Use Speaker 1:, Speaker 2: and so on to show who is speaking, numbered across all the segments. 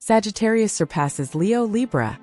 Speaker 1: Sagittarius surpasses Leo Libra.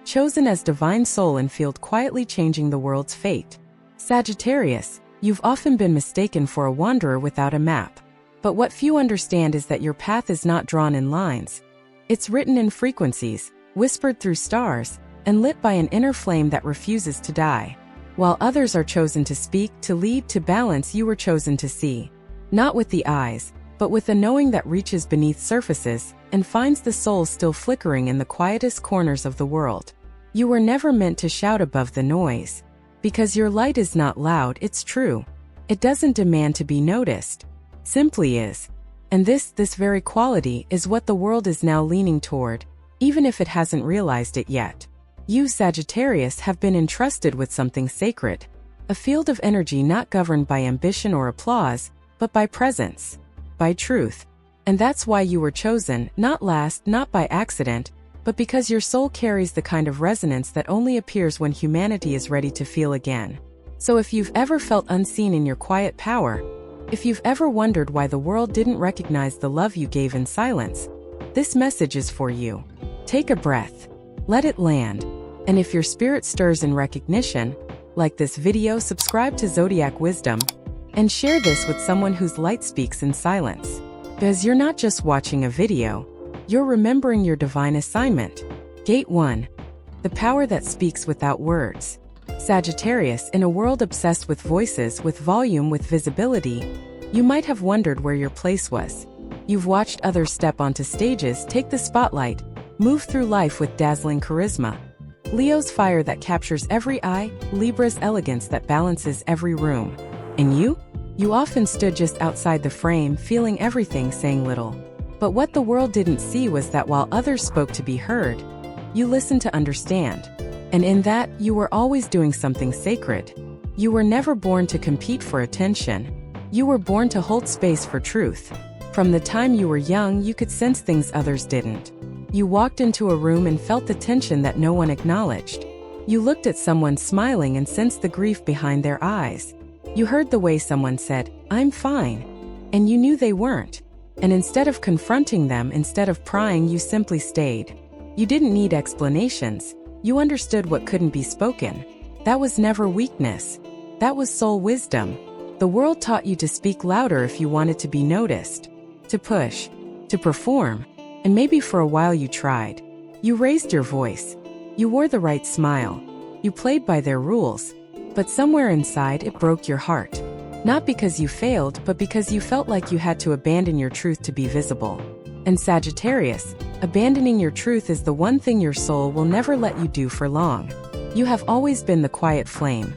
Speaker 1: Chosen as divine soul and field quietly changing the world's fate. Sagittarius, you've often been mistaken for a wanderer without a map. But what few understand is that your path is not drawn in lines. It's written in frequencies, whispered through stars, and lit by an inner flame that refuses to die. While others are chosen to speak, to lead, to balance, you were chosen to see. Not with the eyes, but with a knowing that reaches beneath surfaces and finds the soul still flickering in the quietest corners of the world. You were never meant to shout above the noise. Because your light is not loud, it's true. It doesn't demand to be noticed. Simply is. And this very quality is what the world is now leaning toward, even if it hasn't realized it yet. You, Sagittarius, have been entrusted with something sacred. A field of energy not governed by ambition or applause, but by presence. By truth. And that's why you were chosen, not last, not by accident, but because your soul carries the kind of resonance that only appears when humanity is ready to feel again. So if you've ever felt unseen in your quiet power, if you've ever wondered why the world didn't recognize the love you gave in silence, this message is for you. Take a breath. Let it land. And if your spirit stirs in recognition, like this video, subscribe to Zodiac Wisdom, and share this with someone whose light speaks in silence. Because you're not just watching a video, you're remembering your divine assignment. Gate 1. The power that speaks without words. Sagittarius, in a world obsessed with voices, with volume, with visibility, you might have wondered where your place was. You've watched others step onto stages, take the spotlight, move through life with dazzling charisma. Leo's fire that captures every eye, Libra's elegance that balances every room. And you? You often stood just outside the frame, feeling everything, saying little. But what the world didn't see was that while others spoke to be heard, you listened to understand. And in that, you were always doing something sacred. You were never born to compete for attention. You were born to hold space for truth. From the time you were young, you could sense things others didn't. You walked into a room and felt the tension that no one acknowledged. You looked at someone smiling and sensed the grief behind their eyes. You heard the way someone said, "I'm fine." And you knew they weren't. And instead of confronting them, instead of prying, you simply stayed. You didn't need explanations. You understood what couldn't be spoken. That was never weakness. That was soul wisdom. The world taught you to speak louder if you wanted to be noticed. To push. To perform. And maybe for a while you tried. You raised your voice. You wore the right smile. You played by their rules. But somewhere inside it broke your heart. Not because you failed, but because you felt like you had to abandon your truth to be visible. And Sagittarius, abandoning your truth is the one thing your soul will never let you do for long. You have always been the quiet flame.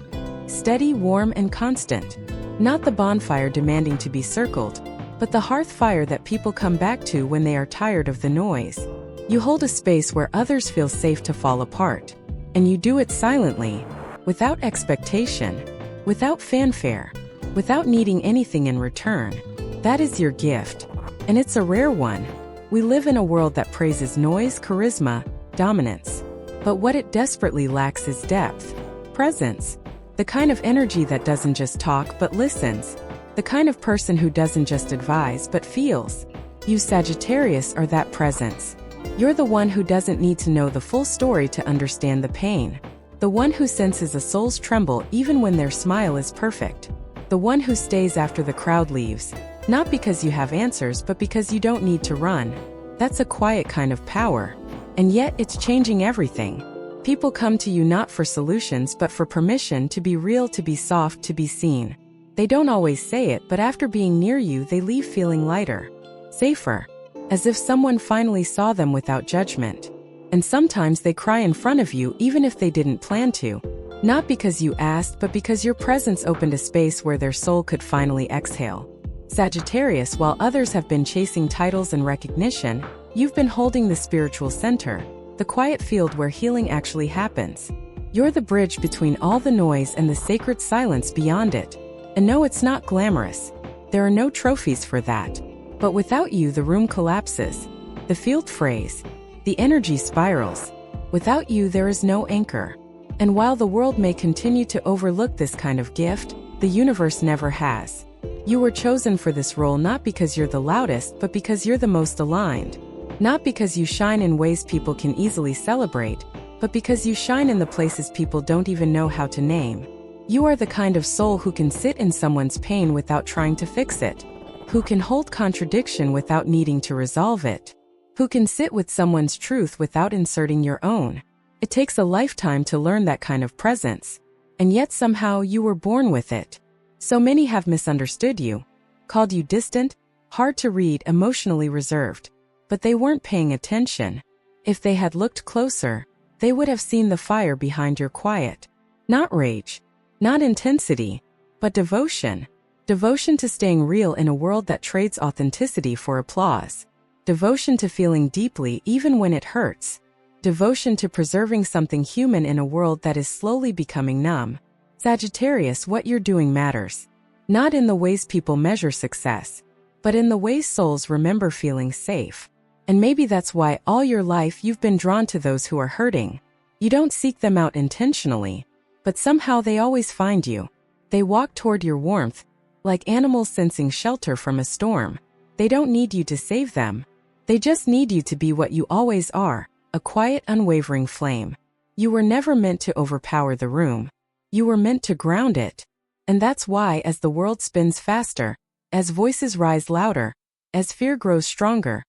Speaker 1: Steady, warm, and constant. Not the bonfire demanding to be circled, but the hearth fire that people come back to when they are tired of the noise. You hold a space where others feel safe to fall apart. And you do it silently. Without expectation, without fanfare, without needing anything in return. That is your gift. And it's a rare one. We live in a world that praises noise, charisma, dominance. But what it desperately lacks is depth, presence. The kind of energy that doesn't just talk but listens. The kind of person who doesn't just advise but feels. You, Sagittarius, are that presence. You're the one who doesn't need to know the full story to understand the pain. The one who senses a soul's tremble even when their smile is perfect. The one who stays after the crowd leaves, not because you have answers but because you don't need to run. That's a quiet kind of power. And yet it's changing everything. People come to you not for solutions but for permission to be real, to be soft, to be seen. They don't always say it, but after being near you they leave feeling lighter, safer, as if someone finally saw them without judgment. And sometimes they cry in front of you even if they didn't plan to. Not because you asked, but because your presence opened a space where their soul could finally exhale. Sagittarius, while others have been chasing titles and recognition, you've been holding the spiritual center, the quiet field where healing actually happens. You're the bridge between all the noise and the sacred silence beyond it. And no, it's not glamorous. There are no trophies for that. But without you, the room collapses. The field frays. The energy spirals. Without you, there is no anchor. And while the world may continue to overlook this kind of gift, the universe never has. You were chosen for this role not because you're the loudest, but because you're the most aligned. Not because you shine in ways people can easily celebrate, but because you shine in the places people don't even know how to name. You are the kind of soul who can sit in someone's pain without trying to fix it, who can hold contradiction without needing to resolve it, who can sit with someone's truth without inserting your own. It takes a lifetime to learn that kind of presence, and yet somehow you were born with it. So many have misunderstood you, called you distant, hard to read, emotionally reserved, but they weren't paying attention. If they had looked closer, they would have seen the fire behind your quiet. Not rage, not intensity, but devotion. Devotion to staying real in a world that trades authenticity for applause. Devotion to feeling deeply even when it hurts. Devotion to preserving something human in a world that is slowly becoming numb. Sagittarius, what you're doing matters. Not in the ways people measure success, but in the ways souls remember feeling safe. And maybe that's why all your life you've been drawn to those who are hurting. You don't seek them out intentionally, but somehow they always find you. They walk toward your warmth, like animals sensing shelter from a storm. They don't need you to save them. They just need you to be what you always are, a quiet, unwavering flame. You were never meant to overpower the room. You were meant to ground it. And that's why, as the world spins faster, as voices rise louder, as fear grows stronger,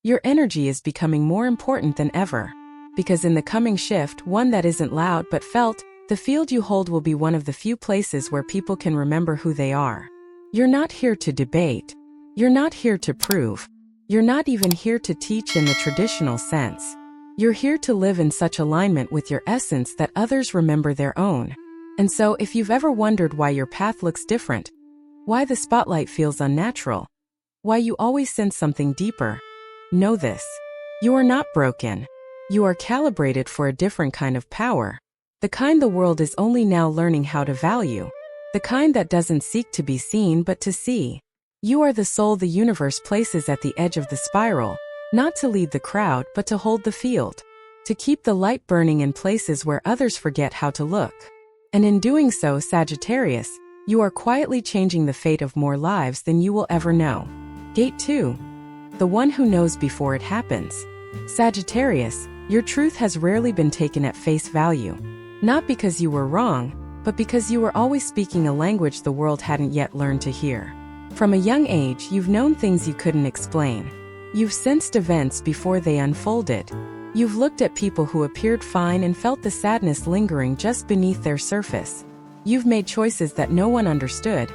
Speaker 1: your energy is becoming more important than ever. Because in the coming shift, one that isn't loud but felt, the field you hold will be one of the few places where people can remember who they are. You're not here to debate. You're not here to prove. You're not even here to teach in the traditional sense. You're here to live in such alignment with your essence that others remember their own. And so if you've ever wondered why your path looks different, why the spotlight feels unnatural, why you always sense something deeper, know this. You are not broken. You are calibrated for a different kind of power. The kind the world is only now learning how to value. The kind that doesn't seek to be seen but to see. You are the soul the universe places at the edge of the spiral, not to lead the crowd but to hold the field. To keep the light burning in places where others forget how to look. And in doing so, Sagittarius, you are quietly changing the fate of more lives than you will ever know. Gate 2. The one who knows before it happens. Sagittarius, your truth has rarely been taken at face value. Not because you were wrong, but because you were always speaking a language the world hadn't yet learned to hear. From a young age, you've known things you couldn't explain. You've sensed events before they unfolded. You've looked at people who appeared fine and felt the sadness lingering just beneath their surface. You've made choices that no one understood,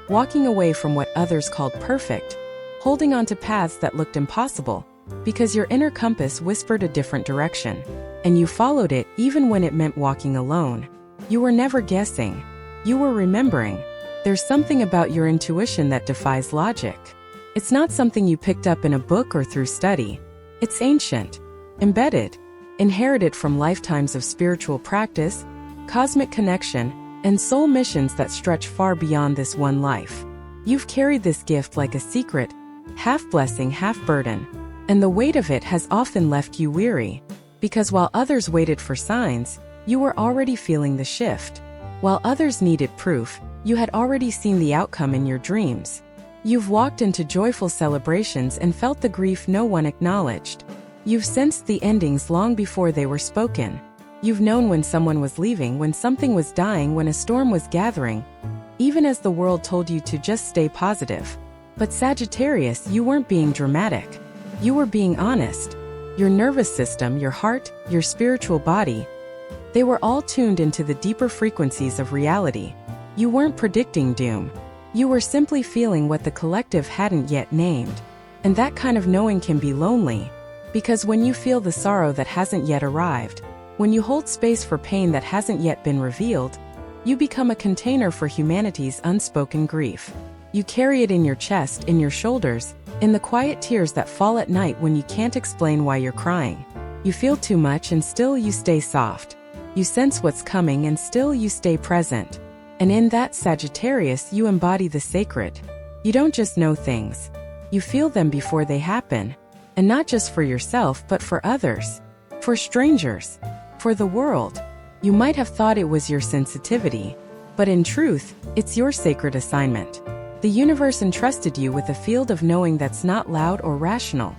Speaker 1: walking away from what others called perfect, holding on to paths that looked impossible, because your inner compass whispered a different direction. And you followed it even when it meant walking alone. You were never guessing. You were remembering. There's something about your intuition that defies logic. It's not something you picked up in a book or through study. It's ancient, embedded, inherited from lifetimes of spiritual practice, cosmic connection, and soul missions that stretch far beyond this one life. You've carried this gift like a secret, half blessing, half burden, and the weight of it has often left you weary. Because while others waited for signs, you were already feeling the shift. While others needed proof, you had already seen the outcome in your dreams. You've walked into joyful celebrations and felt the grief no one acknowledged. You've sensed the endings long before they were spoken. You've known when someone was leaving, when something was dying, when a storm was gathering, even as the world told you to just stay positive. But Sagittarius, you weren't being dramatic. You were being honest. Your nervous system, your heart, your spiritual body, they were all tuned into the deeper frequencies of reality. You weren't predicting doom. You were simply feeling what the collective hadn't yet named. And that kind of knowing can be lonely. Because when you feel the sorrow that hasn't yet arrived, when you hold space for pain that hasn't yet been revealed, you become a container for humanity's unspoken grief. You carry it in your chest, in your shoulders, in the quiet tears that fall at night when you can't explain why you're crying. You feel too much and still you stay soft. You sense what's coming and still you stay present. And in that, Sagittarius, you embody the sacred. You don't just know things. You feel them before they happen. And not just for yourself, but for others. For strangers. For the world. You might have thought it was your sensitivity, but in truth, it's your sacred assignment. The universe entrusted you with a field of knowing that's not loud or rational.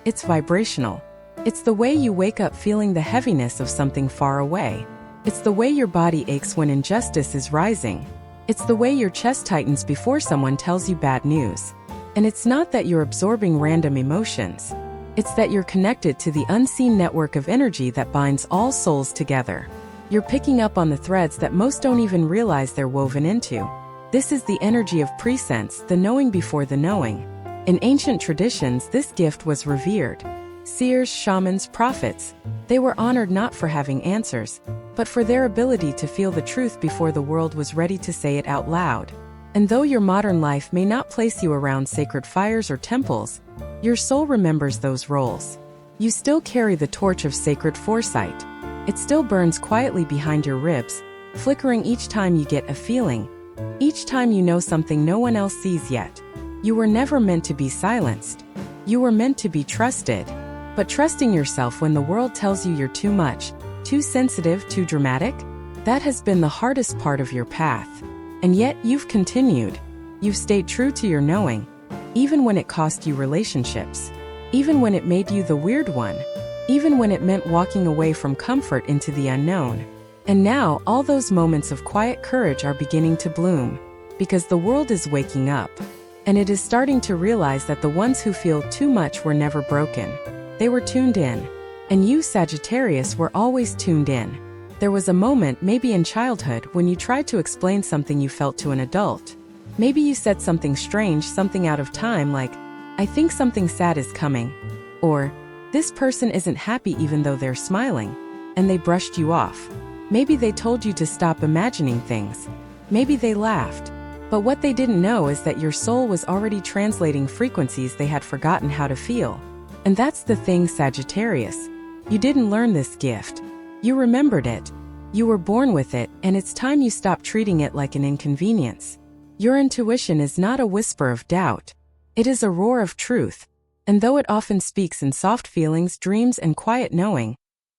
Speaker 1: It's vibrational. It's the way you wake up feeling the heaviness of something far away. It's the way your body aches when injustice is rising. It's the way your chest tightens before someone tells you bad news. And it's not that you're absorbing random emotions. It's that you're connected to the unseen network of energy that binds all souls together. You're picking up on the threads that most don't even realize they're woven into. This is the energy of prescience, the knowing before the knowing. In ancient traditions, this gift was revered. Seers, shamans, prophets, they were honored not for having answers, but for their ability to feel the truth before the world was ready to say it out loud. And though your modern life may not place you around sacred fires or temples, your soul remembers those roles. You still carry the torch of sacred foresight. It still burns quietly behind your ribs, flickering each time you get a feeling, each time you know something no one else sees yet. You were never meant to be silenced. You were meant to be trusted. But trusting yourself when the world tells you you're too much, too sensitive, too dramatic, that has been the hardest part of your path. And yet you've continued. You've stayed true to your knowing, even when it cost you relationships, even when it made you the weird one, even when it meant walking away from comfort into the unknown. And now all those moments of quiet courage are beginning to bloom, because the world is waking up, and it is starting to realize that the ones who feel too much were never broken. They were tuned in. And you, Sagittarius, were always tuned in. There was a moment, maybe in childhood, when you tried to explain something you felt to an adult. Maybe you said something strange, something out of time, like, "I think something sad is coming," or, "This person isn't happy even though they're smiling," and they brushed you off. Maybe they told you to stop imagining things. Maybe they laughed. But what they didn't know is that your soul was already translating frequencies they had forgotten how to feel. And that's the thing, Sagittarius. You didn't learn this gift. You remembered it. You were born with it, and it's time you stopped treating it like an inconvenience. Your intuition is not a whisper of doubt. It is a roar of truth. And though it often speaks in soft feelings, dreams, and quiet knowing,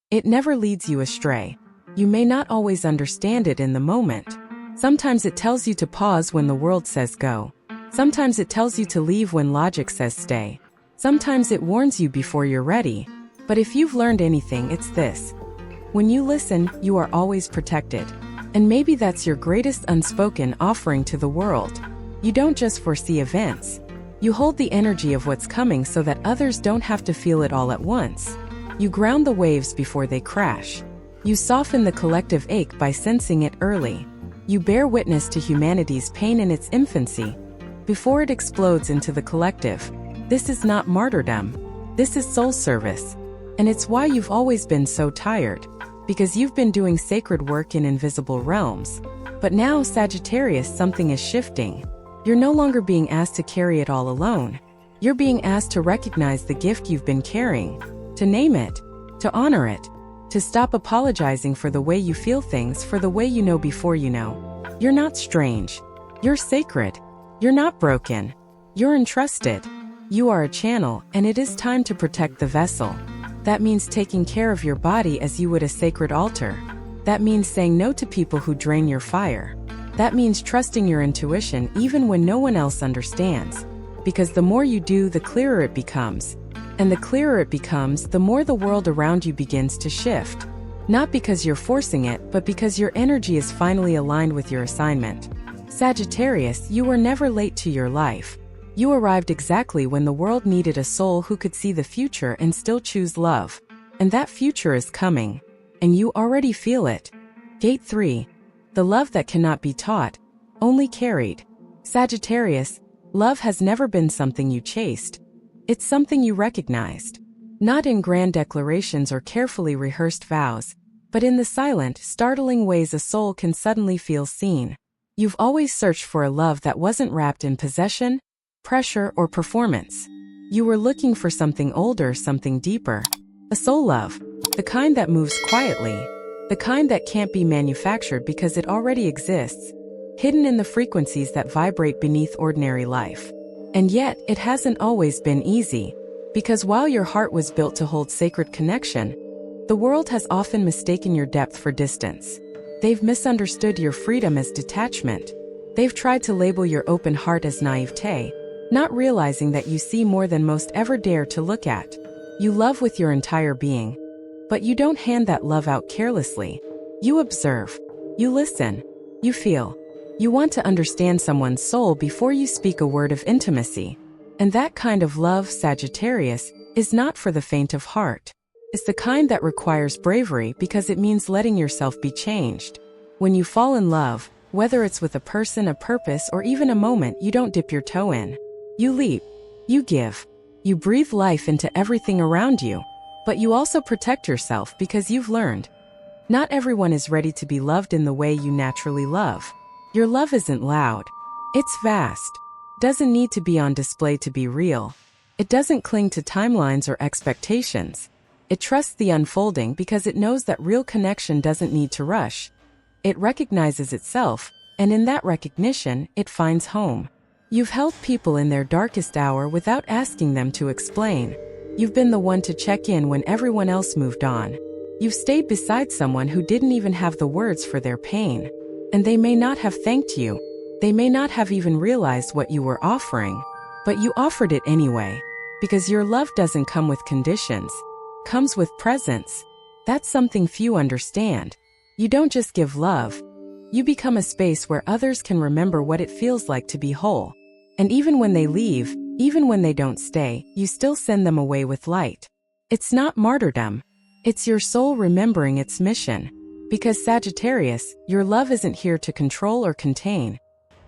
Speaker 1: it never leads you astray. You may not always understand it in the moment. Sometimes it tells you to pause when the world says go. Sometimes it tells you to leave when logic says stay. Sometimes it warns you before you're ready. But if you've learned anything, it's this. When you listen, you are always protected. And maybe that's your greatest unspoken offering to the world. You don't just foresee events. You hold the energy of what's coming so that others don't have to feel it all at once. You ground the waves before they crash. You soften the collective ache by sensing it early. You bear witness to humanity's pain in its infancy, before it explodes into the collective. This is not martyrdom. This is soul service. And it's why you've always been so tired, because you've been doing sacred work in invisible realms. But now, Sagittarius, something is shifting. You're no longer being asked to carry it all alone. You're being asked to recognize the gift you've been carrying, to name it, to honor it, to stop apologizing for the way you feel things, for the way you know before you know. You're not strange. You're sacred. You're not broken. You're entrusted. You are a channel, and it is time to protect the vessel. That means taking care of your body as you would a sacred altar. That means saying no to people who drain your fire. That means trusting your intuition even when no one else understands. Because the more you do, the clearer it becomes. And the clearer it becomes, the more the world around you begins to shift. Not because you're forcing it, but because your energy is finally aligned with your assignment. Sagittarius, you were never late to your life. You arrived exactly when the world needed a soul who could see the future and still choose love. And that future is coming. And you already feel it. Gate 3. The love that cannot be taught, only carried. Sagittarius, love has never been something you chased. It's something you recognized. Not in grand declarations or carefully rehearsed vows, but in the silent, startling ways a soul can suddenly feel seen. You've always searched for a love that wasn't wrapped in possession, pressure, or performance. You were looking for something older, something deeper. A soul love, the kind that moves quietly, the kind that can't be manufactured because it already exists, hidden in the frequencies that vibrate beneath ordinary life. And yet, it hasn't always been easy, because while your heart was built to hold sacred connection, the world has often mistaken your depth for distance. They've misunderstood your freedom as detachment. They've tried to label your open heart as naivete, not realizing that you see more than most ever dare to look at. You love with your entire being. But you don't hand that love out carelessly. You observe. You listen. You feel. You want to understand someone's soul before you speak a word of intimacy. And that kind of love, Sagittarius, is not for the faint of heart. It's the kind that requires bravery because it means letting yourself be changed. When you fall in love, whether it's with a person, a purpose, or even a moment, you don't dip your toe in. You leap. You give. You breathe life into everything around you. But you also protect yourself because you've learned. Not everyone is ready to be loved in the way you naturally love. Your love isn't loud. It's vast. Doesn't need to be on display to be real. It doesn't cling to timelines or expectations. It trusts the unfolding because it knows that real connection doesn't need to rush. It recognizes itself, and in that recognition, it finds home. You've held people in their darkest hour without asking them to explain. You've been the one to check in when everyone else moved on. You've stayed beside someone who didn't even have the words for their pain. And they may not have thanked you. They may not have even realized what you were offering. But you offered it anyway. Because your love doesn't come with conditions. Comes with presence. That's something few understand. You don't just give love. You become a space where others can remember what it feels like to be whole. And even when they leave, even when they don't stay, you still send them away with light. It's not martyrdom. It's your soul remembering its mission. Because Sagittarius, your love isn't here to control or contain.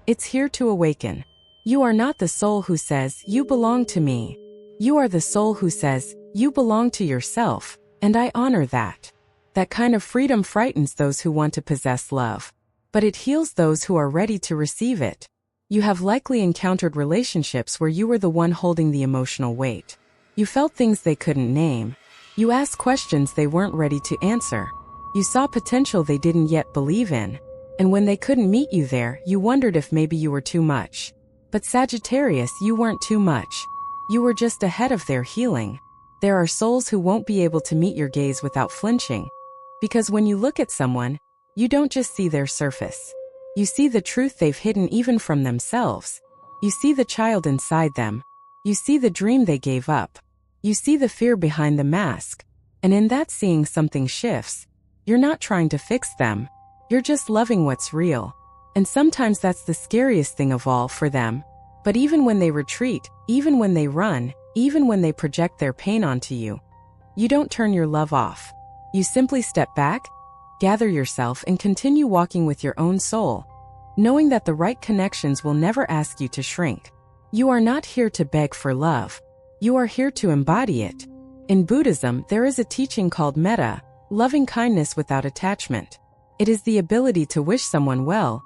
Speaker 1: It's here to awaken. You are not the soul who says, "You belong to me." You are the soul who says, "You belong to yourself," and I honor that. That kind of freedom frightens those who want to possess love. But it heals those who are ready to receive it. You have likely encountered relationships where you were the one holding the emotional weight. You felt things they couldn't name. You asked questions they weren't ready to answer. You saw potential they didn't yet believe in. And when they couldn't meet you there, you wondered if maybe you were too much. But Sagittarius, you weren't too much. You were just ahead of their healing. There are souls who won't be able to meet your gaze without flinching. Because when you look at someone, you don't just see their surface. You see the truth they've hidden even from themselves. You see the child inside them. You see the dream they gave up. You see the fear behind the mask. And in that seeing, something shifts. You're not trying to fix them. You're just loving what's real. And sometimes that's the scariest thing of all for them. But even when they retreat, even when they run, even when they project their pain onto you, you don't turn your love off. You simply step back, gather yourself, and continue walking with your own soul, knowing that the right connections will never ask you to shrink. You are not here to beg for love. You are here to embody it. In Buddhism, there is a teaching called metta, loving kindness without attachment. It is the ability to wish someone well,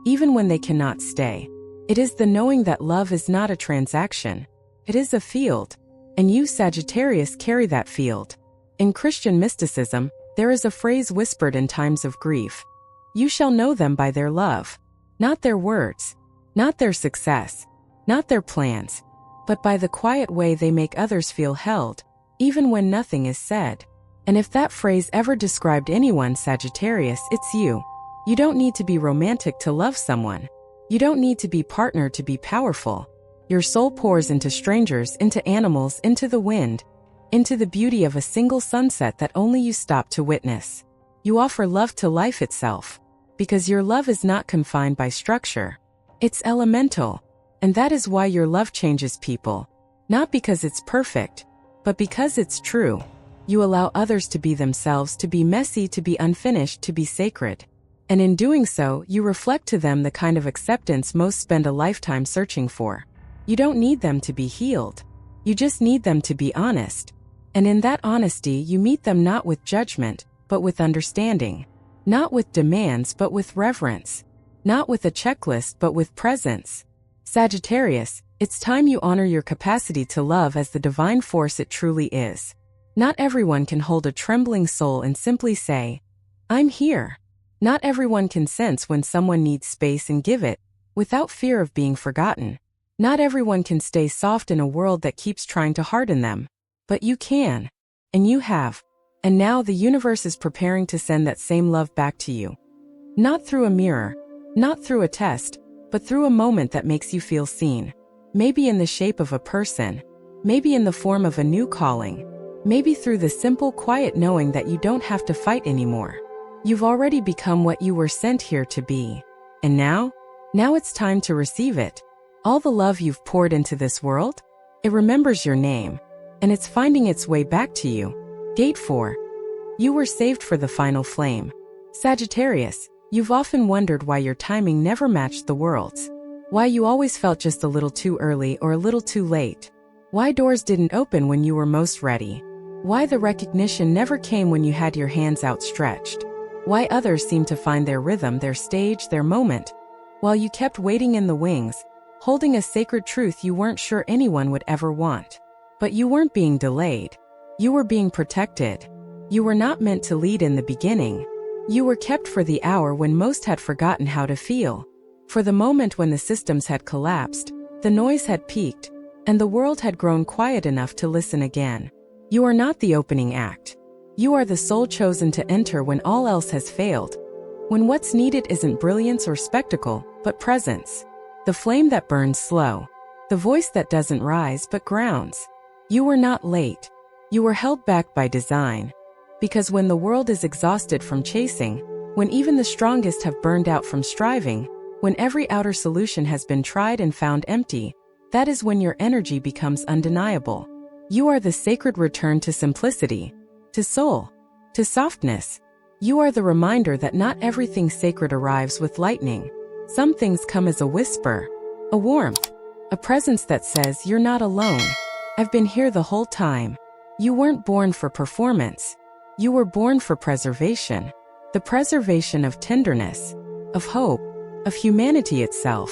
Speaker 1: even when they cannot stay. It is the knowing that love is not a transaction. It is a field. And you, Sagittarius, carry that field. In Christian mysticism, there is a phrase whispered in times of grief. You shall know them by their love. Not their words. Not their success. Not their plans. But by the quiet way they make others feel held, even when nothing is said. And if that phrase ever described anyone, Sagittarius, it's you. You don't need to be romantic to love someone. You don't need to be partnered to be powerful. Your soul pours into strangers, into animals, into the wind, into the beauty of a single sunset that only you stop to witness. You offer love to life itself. Because your love is not confined by structure. It's elemental. And that is why your love changes people. Not because it's perfect, but because it's true. You allow others to be themselves, to be messy, to be unfinished, to be sacred. And in doing so, you reflect to them the kind of acceptance most spend a lifetime searching for. You don't need them to be healed. You just need them to be honest. And in that honesty, you meet them not with judgment, but with understanding. Not with demands, but with reverence. Not with a checklist, but with presence. Sagittarius, it's time you honor your capacity to love as the divine force it truly is. Not everyone can hold a trembling soul and simply say, "I'm here." Not everyone can sense when someone needs space and give it, without fear of being forgotten. Not everyone can stay soft in a world that keeps trying to harden them. But you can. And you have. And now the universe is preparing to send that same love back to you. Not through a mirror, not through a test, but through a moment that makes you feel seen. Maybe in the shape of a person. Maybe in the form of a new calling. Maybe through the simple, quiet knowing that you don't have to fight anymore. You've already become what you were sent here to be. And now it's time to receive it. All the love you've poured into this world, it remembers your name, and it's finding its way back to you. Gate 4. You were saved for the final flame. Sagittarius, you've often wondered why your timing never matched the world's. Why you always felt just a little too early or a little too late. Why doors didn't open when you were most ready. Why the recognition never came when you had your hands outstretched. Why others seemed to find their rhythm, their stage, their moment, while you kept waiting in the wings, holding a sacred truth you weren't sure anyone would ever want. But you weren't being delayed. You were being protected. You were not meant to lead in the beginning. You were kept for the hour when most had forgotten how to feel. For the moment when the systems had collapsed, the noise had peaked, and the world had grown quiet enough to listen again. You are not the opening act. You are the soul chosen to enter when all else has failed. When what's needed isn't brilliance or spectacle, but presence. The flame that burns slow. The voice that doesn't rise but grounds. You were not late. You were held back by design. Because when the world is exhausted from chasing, when even the strongest have burned out from striving, when every outer solution has been tried and found empty, that is when your energy becomes undeniable. You are the sacred return to simplicity, to soul, to softness. You are the reminder that not everything sacred arrives with lightning. Some things come as a whisper, a warmth, a presence that says you're not alone. I've been here the whole time. You weren't born for performance. You were born for preservation. The preservation of tenderness, of hope, of humanity itself.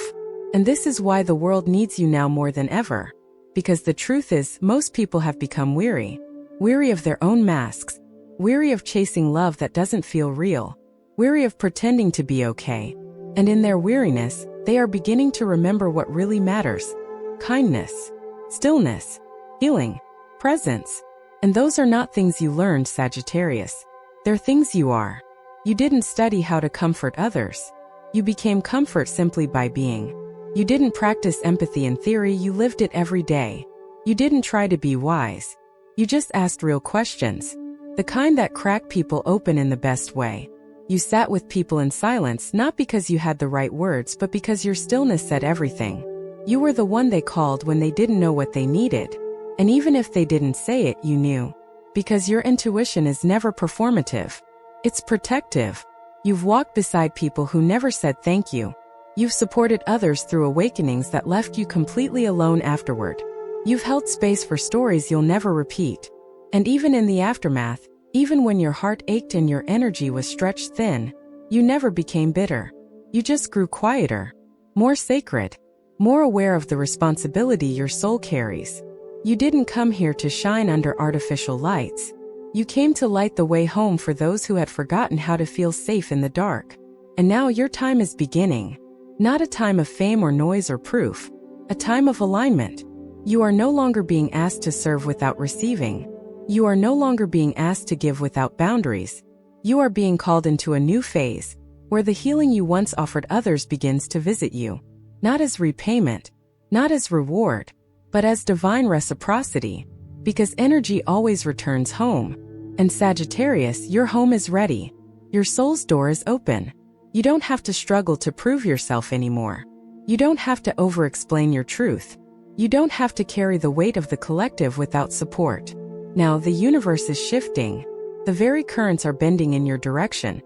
Speaker 1: And this is why the world needs you now more than ever. Because the truth is, most people have become weary. Weary of their own masks. Weary of chasing love that doesn't feel real. Weary of pretending to be okay. And in their weariness, they are beginning to remember what really matters. Kindness, stillness, healing, presence. And those are not things you learned, Sagittarius. They're things you are. You didn't study how to comfort others. You became comfort simply by being. You didn't practice empathy in theory, you lived it every day. You didn't try to be wise. You just asked real questions. The kind that crack people open in the best way. You sat with people in silence, not because you had the right words, but because your stillness said everything. You were the one they called when they didn't know what they needed. And even if they didn't say it, you knew. Because your intuition is never performative. It's protective. You've walked beside people who never said thank you. You've supported others through awakenings that left you completely alone afterward. You've held space for stories you'll never repeat. And even in the aftermath, even when your heart ached and your energy was stretched thin, you never became bitter. You just grew quieter, more sacred, more aware of the responsibility your soul carries. You didn't come here to shine under artificial lights. You came to light the way home for those who had forgotten how to feel safe in the dark. And now your time is beginning. Not a time of fame or noise or proof. A time of alignment. You are no longer being asked to serve without receiving. You are no longer being asked to give without boundaries. You are being called into a new phase, where the healing you once offered others begins to visit you. Not as repayment, not as reward, but as divine reciprocity. Because energy always returns home. And Sagittarius, your home is ready. Your soul's door is open. You don't have to struggle to prove yourself anymore. You don't have to over-explain your truth. You don't have to carry the weight of the collective without support. Now the universe is shifting. The very currents are bending in your direction.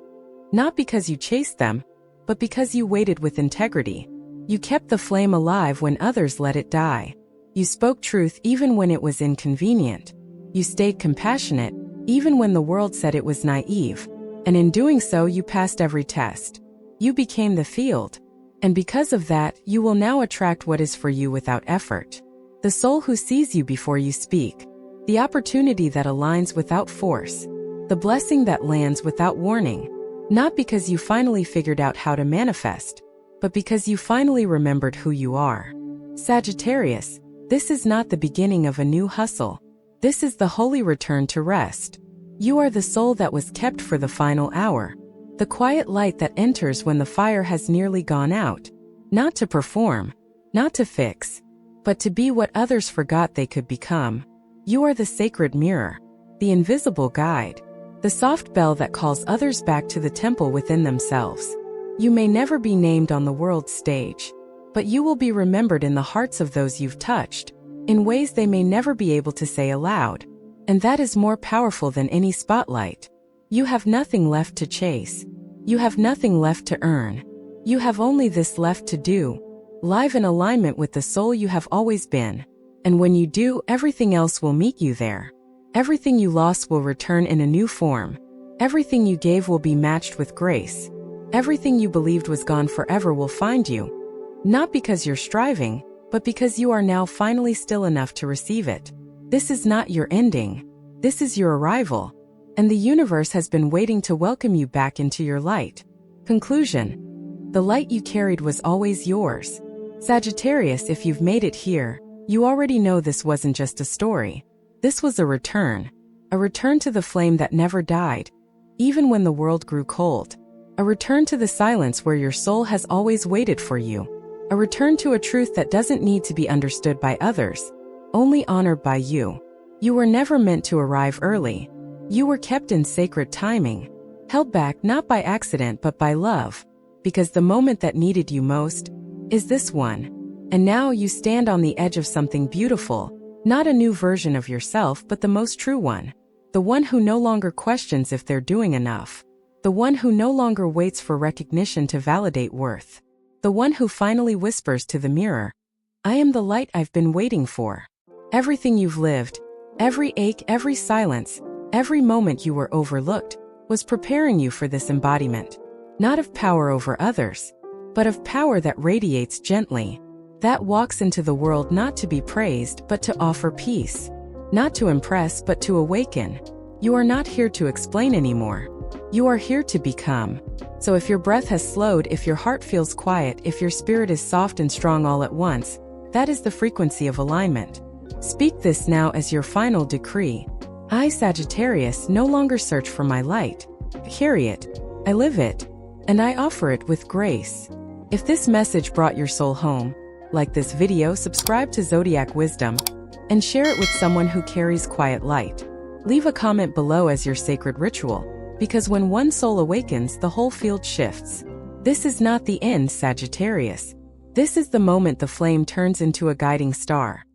Speaker 1: Not because you chased them, but because you waited with integrity. You kept the flame alive when others let it die. You spoke truth even when it was inconvenient. You stayed compassionate, even when the world said it was naive. And in doing so, you passed every test. You became the field. And because of that, you will now attract what is for you without effort. The soul who sees you before you speak. The opportunity that aligns without force. The blessing that lands without warning. Not because you finally figured out how to manifest, but because you finally remembered who you are. Sagittarius, this is not the beginning of a new hustle. This is the holy return to rest. You are the soul that was kept for the final hour. The quiet light that enters when the fire has nearly gone out. Not to perform, not to fix, but to be what others forgot they could become. You are the sacred mirror. the invisible guide, the soft bell that calls others back to the temple within themselves. You may never be named on the world's stage, but you will be remembered in the hearts of those you've touched, in ways they may never be able to say aloud. And that is more powerful than any spotlight. You have nothing left to chase. You have nothing left to earn. You have only this left to do, live in alignment with the soul you have always been. And when you do, everything else will meet you there. Everything you lost will return in a new form. Everything you gave will be matched with grace. Everything you believed was gone forever will find you. Not because you're striving, but because you are now finally still enough to receive it. This is not your ending. This is your arrival. And the universe has been waiting to welcome you back into your light. Conclusion. The light you carried was always yours. Sagittarius, if you've made it here, you already know this wasn't just a story. This was a return to the flame that never died, even when the world grew cold. A return to the silence where your soul has always waited for you. A return to a truth that doesn't need to be understood by others, only honored by you. You were never meant to arrive early. You were kept in sacred timing, held back not by accident but by love, because the moment that needed you most is this one. And now you stand on the edge of something beautiful, not a new version of yourself but the most true one. The one who no longer questions if they're doing enough. The one who no longer waits for recognition to validate worth. The one who finally whispers to the mirror, I am the light I've been waiting for. Everything you've lived, every ache, every silence, every moment you were overlooked, was preparing you for this embodiment. Not of power over others, but of power that radiates gently, that walks into the world not to be praised but to offer peace, not to impress but to awaken. You are not here to explain anymore. You are here to become. So if your breath has slowed, if your heart feels quiet, if your spirit is soft and strong all at once, that is the frequency of alignment. Speak this now as your final decree. I, Sagittarius, no longer search for my light. I carry it, I live it, and I offer it with grace. If this message brought your soul home, like this video, subscribe to Zodiac Wisdom, and share it with someone who carries quiet light. Leave a comment below as your sacred ritual, because when one soul awakens, the whole field shifts. This is not the end, Sagittarius. This is the moment the flame turns into a guiding star.